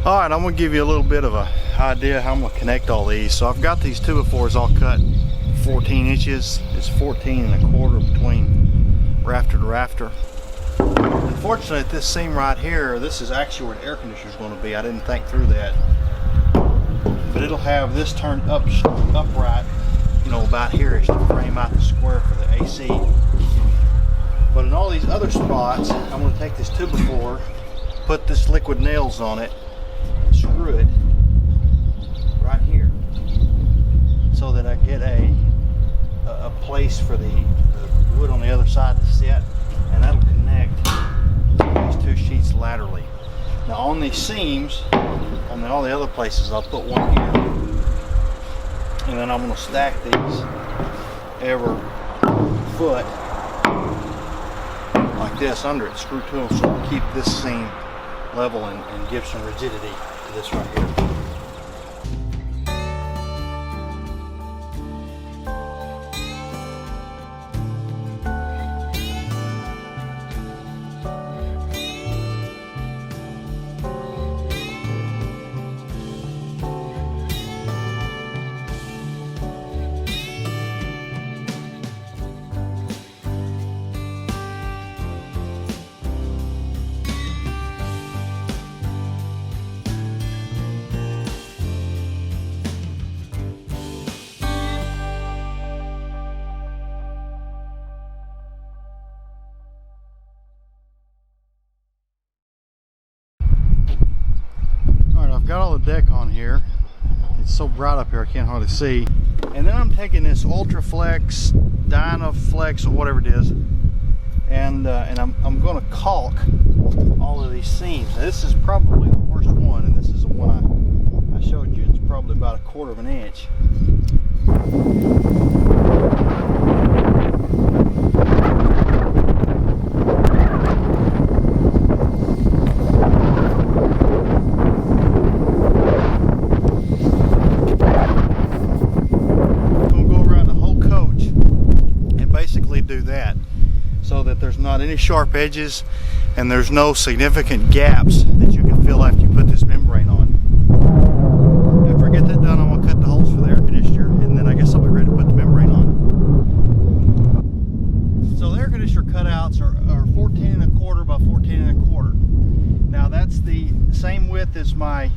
All right, I'm gonna give you a little bit of a idea how I'm gonna connect all these. So I've got these 2x4s all cut 14 inches. It's 14 1/4 between rafter to rafter. Unfortunately, at this seam right here, this is actually where the air conditioner is going to be. I didn't think through that, but it'll have this turned upright, you know, about here to frame out the square for the AC. But in all these other spots, I'm going to take this 2x4, put this liquid nails on it, and screw it right here, so that I get a place for the wood on the other side to sit, and that'll connect these two sheets laterally. Now on these seams, on all the other places, I'll put one here, and then I'm going to stack these every foot like this under it, screw to them, so it'll keep this seam level and give some rigidity to this right here. Got all the deck on here. It's so bright up here I can't hardly see. And then I'm taking this Ultraflex, Dynaflex, or whatever it is, and I'm going to caulk all of these seams. Now, this is probably the worst one, and this is the one I showed you. It's probably about 1/4 of an inch. Do that so that there's not any sharp edges and there's no significant gaps that you can feel after you put this membrane on. After I get that done, I'm going to cut the holes for the air conditioner, and then I guess I'll be ready to put the membrane on. So the air conditioner cutouts are 14 1/4 by 14 1/4. Now that's the same width as my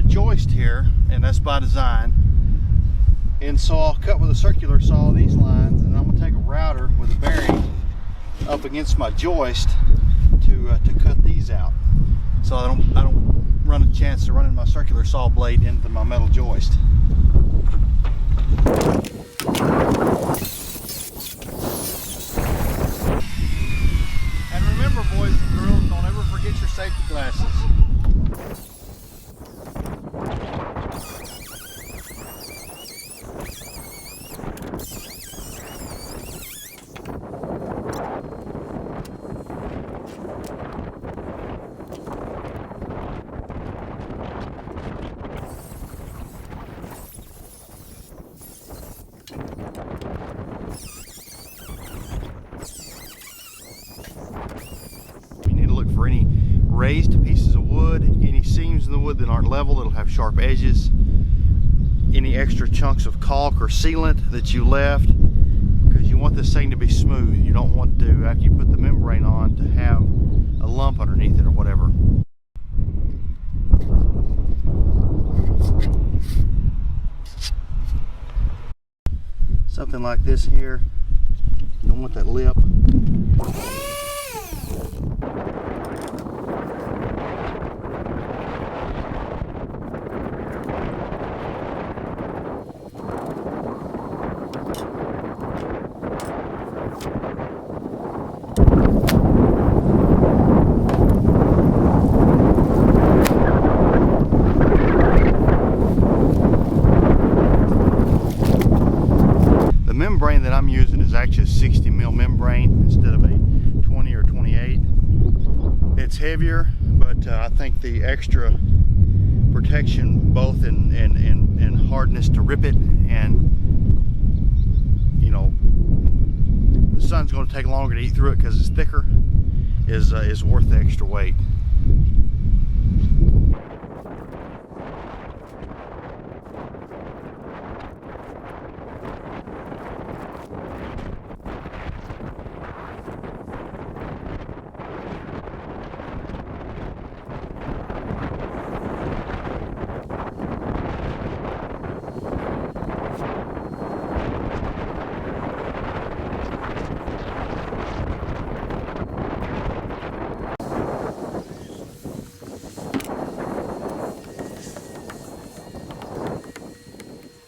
joist here, and that's by design. And so I'll cut with a circular saw these lines, and I'm going to take a router with a bearing up against my joist to cut these out, so I don't run a chance of running my circular saw blade into my metal joist. And remember, boys and girls, don't ever forget your safety glasses. For any raised pieces of wood, any seams in the wood that aren't level, that'll have sharp edges, any extra chunks of caulk or sealant that you left, because you want this thing to be smooth. You don't want to, after you put the membrane on, to have a lump underneath it or whatever. Something like this here, you don't want that lip. Membrane that I'm using is actually a 60 mil membrane instead of a 20 or 28. It's heavier, but I think the extra protection, both in hardness to rip it, and you know, the sun's going to take longer to eat through it because it's thicker, is worth the extra weight.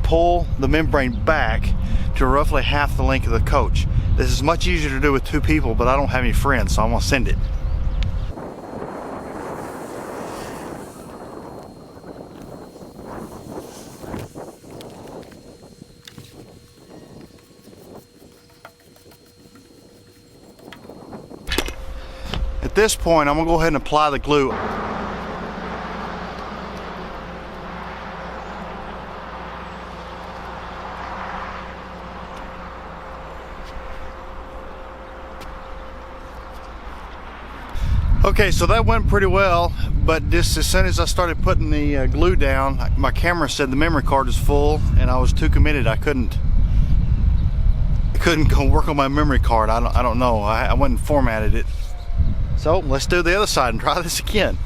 pull the membrane back to roughly half the length of the coach. This is much easier to do with 2 people, but I don't have any friends, so I'm gonna send it. At this point, I'm gonna go ahead and apply the glue. Okay, so that went pretty well, but just as soon as I started putting the glue down, my camera said the memory card is full, and I was too committed. I couldn't go work on my memory card. I don't know. I went and formatted it. So let's do the other side and try this again.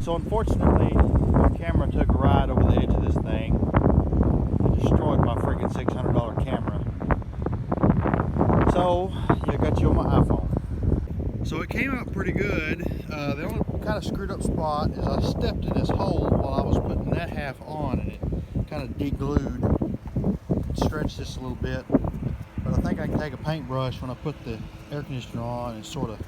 So unfortunately, my camera took a ride over the edge of this thing and destroyed my freaking $600 camera. So, I got you on my iPhone. So it came out pretty good. The only kind of screwed up spot is I stepped in this hole while I was putting that half on, and it kind of deglued. Stretched this a little bit. But I think I can take a paintbrush when I put the air conditioner on and sort of